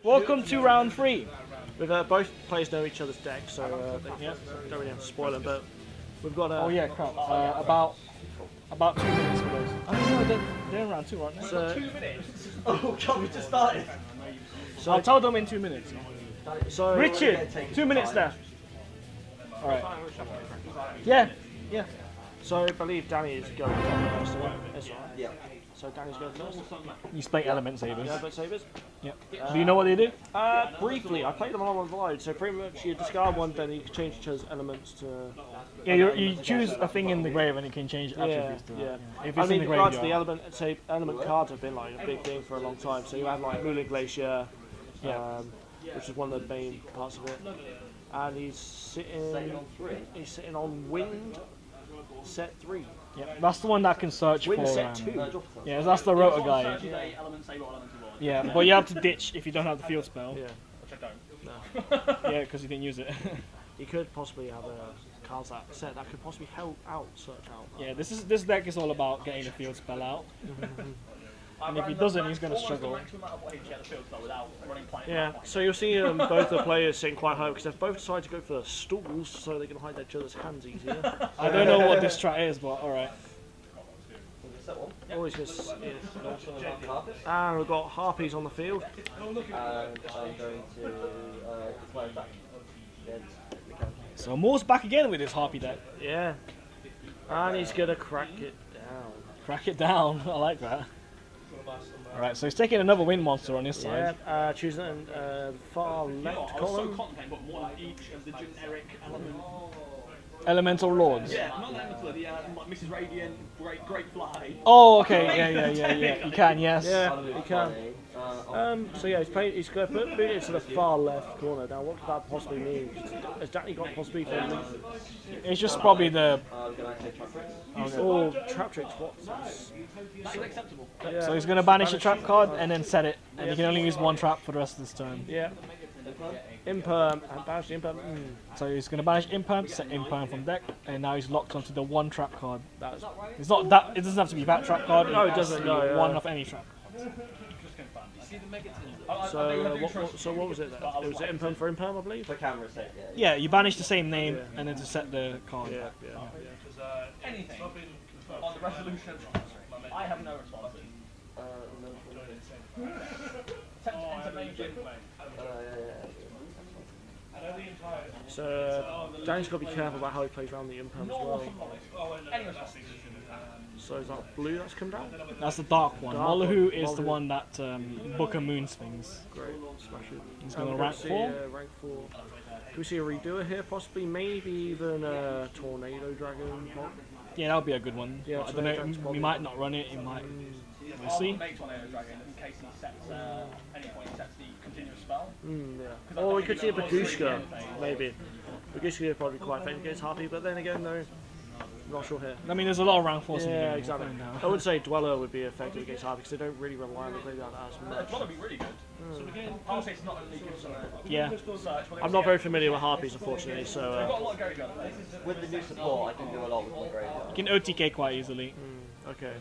Welcome to round 3. With both players know each other's decks, so don't really have to spoil them. But we've got. Oh yeah, crap. About 2 minutes for those. Oh no, they're in round 2, aren't they? So, 2 minutes. Oh God, we just started. So I'll tell them in 2 minutes. So Richard, 2 minutes left. All right. Yeah. Yeah. So I believe Danny is going first. That's right. Yeah. So Danny's going first. You play Elementsabers. Yeah, Sabers. Yeah. Do you know what they do? Briefly, I played them online. So pretty much you discard one, then you can change each other's elements to. Yeah, you choose a thing in the grave and you can change attributes to that. Yeah. If I it's mean, in the regards graveyard. to the element cards have been like a big thing for a long time. So you have like Mooling Glacier, which is one of the main parts of it, and he's sitting on Wind set 3. Yeah, that's the one that can search Wind for. set 2. Yeah, that's the rotor guy. Elementsaber, Yeah, but you have to ditch if you don't have the field spell. Yeah. Which I don't. Yeah, because you didn't use it. You could possibly have a cards that set that could possibly help out search out. Yeah, this deck is all about getting the field spell out. And if he doesn't, he's going to struggle. Yeah, so you'll see both the players sitting quite high because they've both decided to go for stools so they can hide each other's hands easier. I don't know what this strat is, but alright. Always just, and we've got Harpies on the field. And I'm going to So Moore's back again with his Harpy deck. Yeah, and he's gonna crack it down. Crack it down, I like that. Alright, so he's taking another wind monster on his side. Yeah, choosing far left column. but more like each of the generic elements. Elemental Lords. Yeah, not elemental, the Mrs. Radiant, Great Fly. Oh, okay, yeah. You can, yes. Yeah, you can. So yeah, he's going to move it to the far left corner. Now, what could that possibly mean? Has Danny got possibly for It's just probably the. Oh, trap tricks. What's this? That's unacceptable. Yeah. So he's going to banish a trap card and then set it, and you can only use one trap for the rest of this turn. Yeah. Imperm and banish the Imperm. So he's going to banish Imperm, set Imperm from deck, and now he's locked onto the one trap card. That's It's not that. It doesn't have to be that trap card. No, it has doesn't, to be no, one of any trap. So what was it then? It was Imperm for Imperm, I believe? For camera sake, Yeah, you banish the same name and then to set the card. Yeah. Anything on the resolution, I have no response. So Danny's got to be careful about how he plays around the Imperm as well. So is that blue that's come down? That's the dark one. Dark Molihu one. is the Molihu. one that Booker Moon swings. Great, smash it. He's going to We're rank see, 4. Rank 4. Do we see a redoer here? Possibly, maybe even a Tornado Dragon. Yeah, that would be a good one. Yeah, I don't know. We might not run it. It might. We'll see. Make Tornado Dragon in case he sets any point he sets the continuous spell. Yeah. Or we could see a Bagushka, maybe. Bagushka would probably be quite effective against Harpy, but then again, no. I'm not sure here. I mean, there's a lot of rank 4s in the game. Yeah, exactly. Now. I would say Dweller would be effective against Harpy because they don't really rely on the graveyard as much. It's be really good. I'll say it's not only good for Yeah. I'm not very familiar with Harpies, unfortunately, so. got a lot of graveyard. With the new support, I can do a lot with my graveyard. You can OTK quite easily. Okay.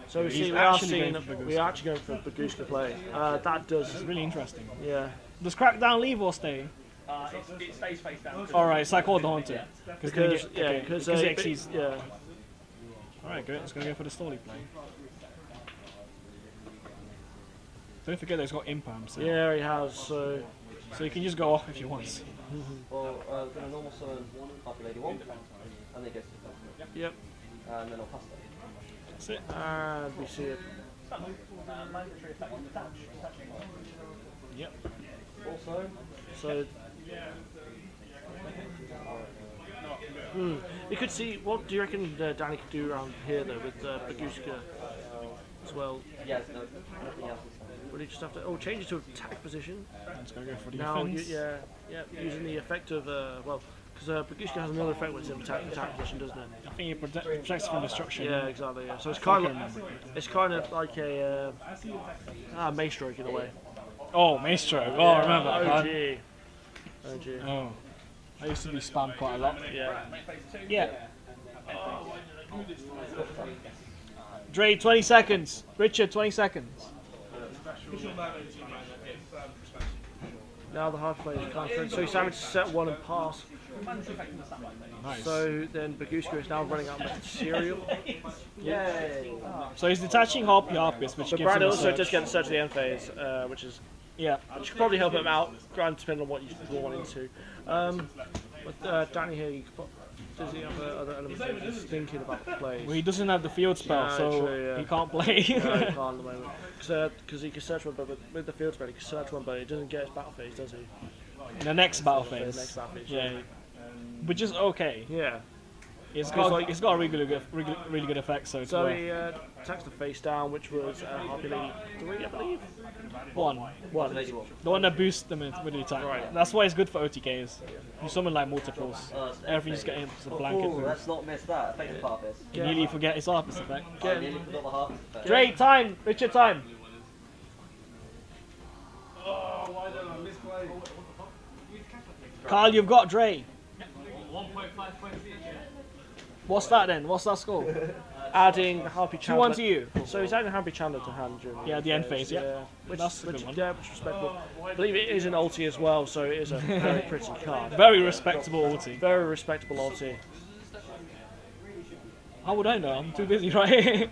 So we He's see we are actually going for Bagushka play. That does. It's really interesting. Yeah. Does Crackdown leave or stay? It stays face down. Alright, it's like all Daunted. Because it exceeds. Yeah. Alright, good. It's going to go for the Stolly play. Don't forget that he's got Imperm. So. Yeah, he has. So you can just go off if you want. Well, going to normal summon Harpy Lady 1, and then goes to the yep. and then I'll pass that. That's it. And we see it. Mandatory effect on detaching. Yep. Also, So. You could see. What do you reckon Danny could do around here though with Bagushka as well? yes, no, nothing else is fine. Would he just have to change it to attack position? It's going to go for the Now, defense. using the effect of because Bagushka has another effect when it's in attack position, doesn't it? I think it protects from destruction. Yeah, exactly. Yeah. So it's kind of like a Mace Stroke in a way. Oh, Maestro. Oh, I remember that card. OG. Oh. I used to be spammed quite a lot. Yeah. Yeah. Dre, 20 seconds. Richard, 20 seconds. Now the Harpy player is can't. So he's having to set 1 and pass. Nice. So then Baguska is now running out with cereal. Yay! So he's detaching Harpy Harpist, which But gives Brad him a also search. does get the search of the end phase, which could probably help him out, depending on what you want into. But Danny here, does he have other elements that he's thinking about the plays? Well, he doesn't have the field spell, No, so true, yeah. he can't play. No, he can't at the moment. Because he can search one, but with the field spell, he can search one, but he doesn't get his battle phase, does he? In the next battle The phase. next battle phase, Yeah. Which is okay. Yeah. It's got a really good effect, so it's So worth. he attacks the face down, which was Harpy Lady 3, I believe. One. Lady one. The one that boosts them with the attack. Right. That's why it's good for OTKs. You summon like multiples. Oh, it's Everything's getting a blanket Oh, boost. let's not miss that. Effective Harpist. You nearly forget its Harpist effect. I nearly forgot the Harpist effect. Dre, time! Richard, time! Carl, you've got Dre. 1.5 points each, yeah? What's that then? What's that score? Adding Harpy Chandler. 2-1 to you. So he's adding Harpy Chandler to hand during Yeah, the end phase, yeah. Which, That's a good one. Yeah, which is respectable. I believe it is an ulti as well, so it is a very pretty card. Very respectable ulti. Very respectable ulti. How would I know? I'm too busy, right?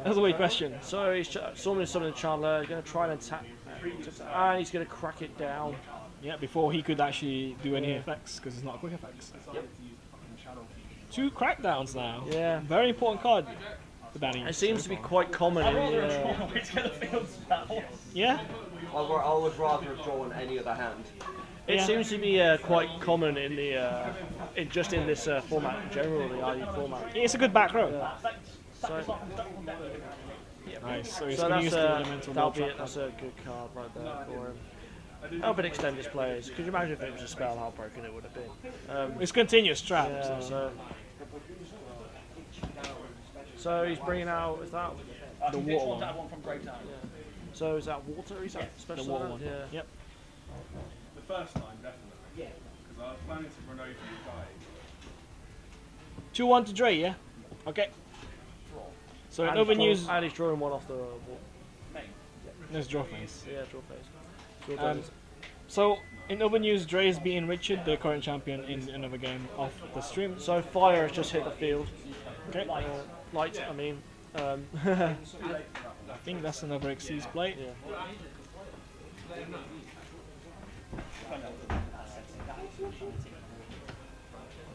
That's a weird question. So he's summoning Chandler, going to try and attack, and he's going to crack it down. Yeah, before he could actually do any effects, because it's not a quick effects. Yep. 2 crackdowns now. Yeah. Very important card for Danny. It seems to be quite common in the... Yeah? I would rather have drawn any other hand. It Yeah. seems to be quite common in the just in this format, generally, the RU format. It's a good back row. Yeah. So, Nice. So he's so going to that's use the elemental that'll ball be it. trap. That's a good card right there for him. Help it extend his plays. Could you imagine if it was a spell, how broken it would have been? It's continuous trap. Yeah, so. so he's bringing out, is that? The water one. Yeah. So is that water? Is that special? The water that? one. Yeah. Yep. The first time, definitely. Yeah. Because I was planning to run over you guys. 2-1 to Dre, yeah? Okay. So in And open use... and he's drawing one off the wall. There's draw phase. Yeah, draw phase. Draw phase. So in open use, Dre is beating Richard, the current champion, in another game off the stream. So fire has just hit the field. Okay. Light, I mean. I think that's another Xyz plate. Yeah.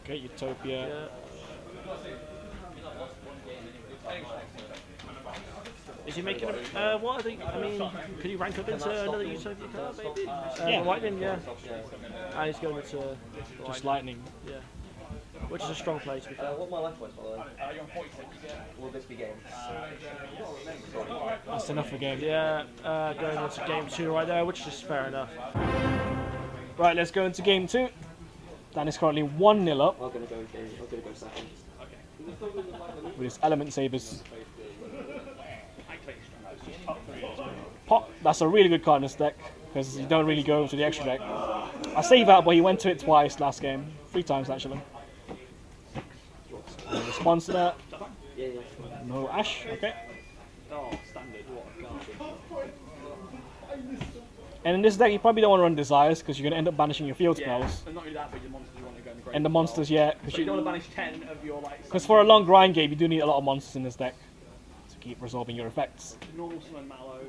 Okay, Utopia. Yeah. Is he making a, what I think, I mean, could he rank up into another Utopia card maybe? Yeah. Lightning, yeah. And he's going into Just lightning. yeah. Which is a strong play to be fair. What are my life points, by the way? Will this be game? That's enough for game. Yeah, going into game 2 right there, which is fair enough. Right, let's go into game 2. Dan is currently 1-0 up I'm gonna go second. with his Elementsabers. Pop, that's a really good card in this deck, because you don't really go into the extra deck. I say that, but he went to it twice last game. 3 times actually. In response to that, Yeah. no Ash, okay. And in this deck, you probably don't want to run Desires, because you're going to end up banishing your field spells. And not only that, but your monsters you want to go in the grave. And the monsters, yeah. So you don't want to banish 10 of your like. Because for a long grind game, you do need a lot of monsters in this deck to keep resolving your effects. Normal summon Mallow.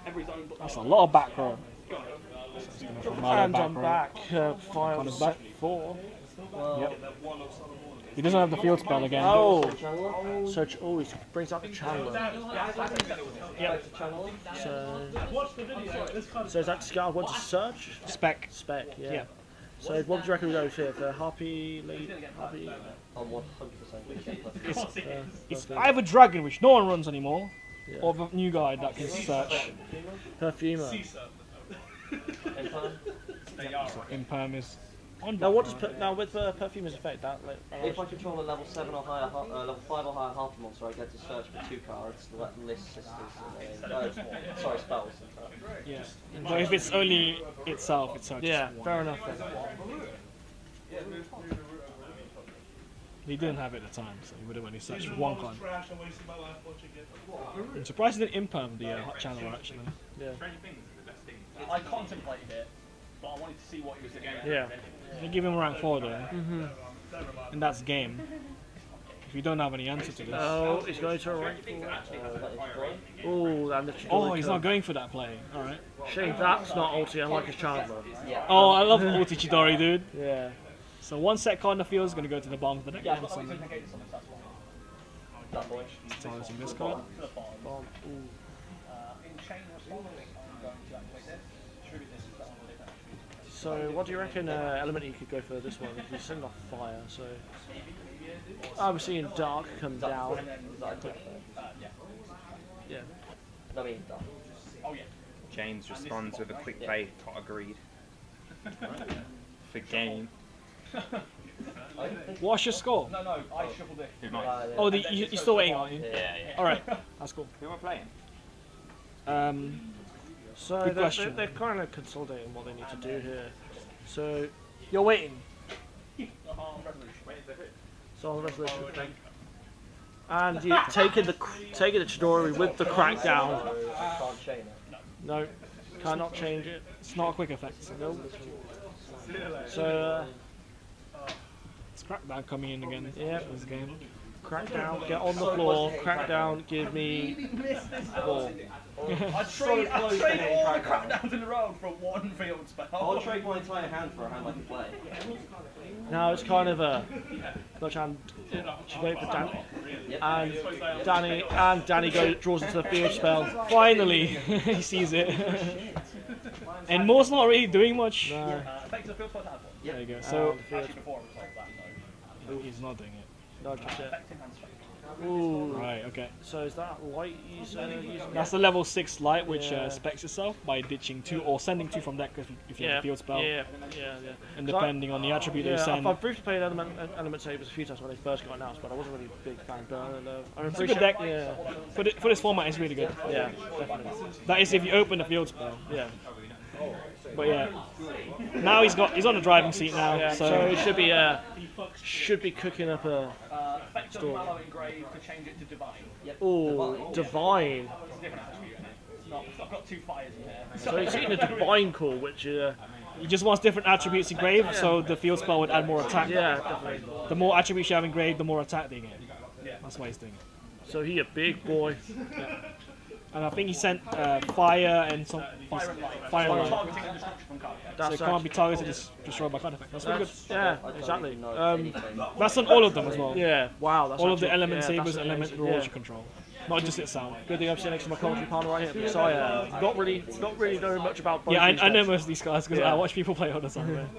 Every zone. That's a lot of back row. And I'm back. Fire Connor's set back. 4. Yep. He doesn't have the field spell again. Oh! So, oh, he brings out the Chandler. Yep. So is that Scout want to search? Spec. Spec, yeah. Yeah. So what would you reckon we go here? For Harpy, lead, Harpy? I'm 100% It's either Dragon, which no one runs anymore, Yeah. or the new guy that can search. Perfumer. Imperm is on. Now what does with Perfumer's effect that like, If I control a level 7 or higher, level 5 or higher Harpy monster, I get to search for 2 cards, list sisters, sorry, spells. Yeah. But if it's only itself, it searches yeah, for one. fair enough then. He didn't have it at the time, so he would have only searched for one card. I'm surprised he didn't imperm the hot channeler actually. Yeah. I contemplated it, but I wanted to see what he was doing. Yeah. They give him rank 4 though, and that's game. If you don't have any answer to this. Oh, he's going to a rightful. Oh, and the Oh, he's not going for that play. Alright. Shame that's not ulti, unlike his Chandler. Oh, I love ulti Chidori, dude. Yeah. So one set card in the field is going to go to the bottom of the deck. Yeah, and but summon. Silencing this card. Bomb. Ooh. In chain response, I'm going to activate this. Distribute this to that one. So, what do you reckon Element could go for this one? He's sending off fire, so. I'm seeing Dark come down. Yeah. I mean, Oh yeah. James responds with a quick play, pot agreed. For game. What's your score? No, I shuffled it. Oh, you're still waiting, aren't you? Yeah. Alright, that's cool. Who am I playing? So Good question. they're kind of consolidating what they need to do here. So, You're waiting. so on the resolution thing. And you taking the Chidori with the crackdown. can't chain it. No, cannot change it. It's not a quick effect. No. So, It's Crackdown coming in again. Yeah. This game. crackdown, get on the floor, crackdown, give me 4. I trade all the crackdowns in a row for one field spell. I'll trade my entire hand for a hand I can play. Now it's kind of a notch hand. Should wait for Danny. And Danny draws into the field spell. Finally, he sees it. And Moore's not really doing much. No. Effect to the field spell hand. There you go. So Actually, before I resolve that, though. he's not doing it. No, just it. Affecting hand strength. Ooh. Right. Okay. So is that light using? That's the level 6 light, which Yeah. specs itself by ditching 2 or sending 2 from deck if you have a field spell. Yeah. And depending on the attribute that you send. I've briefly played Elementsabers a few times when they first got announced, but I wasn't really a big fan. But I It's a good deck. Yeah. For this format, it's really good. Yeah, definitely. That is if you open the field spell. Yeah. But yeah, now he's on the driving seat now. Yeah. So it should be cooking up a. Effect of Mallow Engrave to change it to Divine. Oh, divine. It's a different attribute in it. It's not, I've got 2 fires in there. So he's eating a divine call, which he just wants different attributes engraved, so the field spell would add more attack. yeah, definitely. The more attributes you have engraved, the more attack they get. That's why he's doing it. So he a big boy. And I think he sent fire and some Fire and light. fire and light. Targeting and destruction from card effects. So it can't be targeted as destroyed by card effect. That's really good. Yeah, exactly. That's on all of them as well. Yeah, wow. That's All of the actually- Elementsabers that's and Element amazing, rules yeah. you control. Not just itself. Good thing I'm sitting next to my commentary partner right here, because I not really know much about both Yeah, these I know decks. most of these cards because Yeah. I watch people play all the time. Man.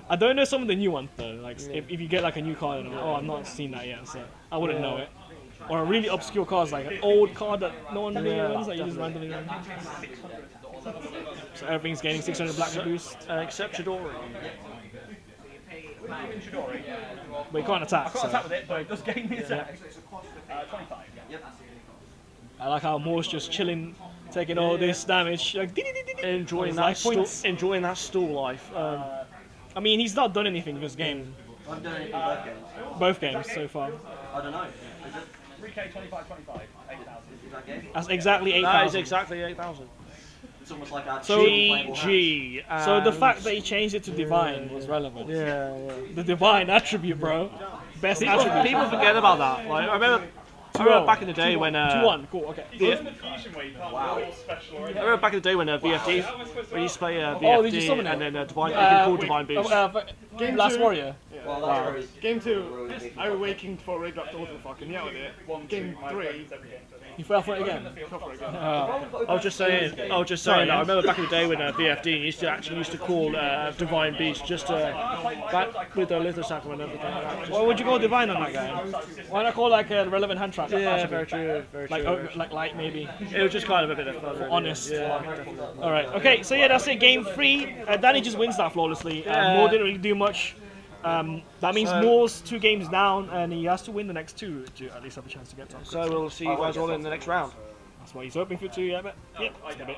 I don't know some of the new ones though. Like if you get like a new card and I'm like, oh, I've not seen that yet, so I wouldn't know it. Or a really obscure card, like an old card that no one really owns, that you just randomly run. So everything's gaining 600 black to boost. Except Chidori. But you can't attack. I can't So. attack with it, but it does gain me attack. 25. I like how Moore's just chilling, taking all this damage. Like, Enjoying life that points. enjoying that stool life. I mean, he's not done anything this game. I've done it in both games. Both games so far. I don't know. Is it 3k, 25, 25, 8,000. is that game? That's exactly That is 8,000. exactly 8,000. It's almost like I So- GG. So the and- fact that he changed it to divine was relevant. Yeah. The divine attribute, bro. Best attribute. People forget about that. Like I remember back in the day when 2-1, cool, okay. I remember back in the day when VFD, we used to play Oh, did you VFD summon and it? then Divine, you could call Divine Boost. Game Last Warrior. Well, that's very Game 2, I was waiting for Red Rock to fucking yell at it. Game 3, You fell for it again. I was just saying. I remember back in the day when VFD used to call Divine Beast just back with the little sacker and everything like that. Why would you go divine on that guy? Why not call like a relevant hand trap? Yeah, very true. Very Like, true. like light maybe. It was just kind of a bit of fun. Really. Honest. Yeah, definitely. All right. Okay. So yeah, that's it. Game 3. Danny just wins that flawlessly. Yeah. Moore didn't really do much. That means Moore's 2 games down, and he has to win the next 2 to at least have a chance to get top. So we'll see you guys all in the next round. That's what he's hoping for too. Yeah, but yeah, it's a bit.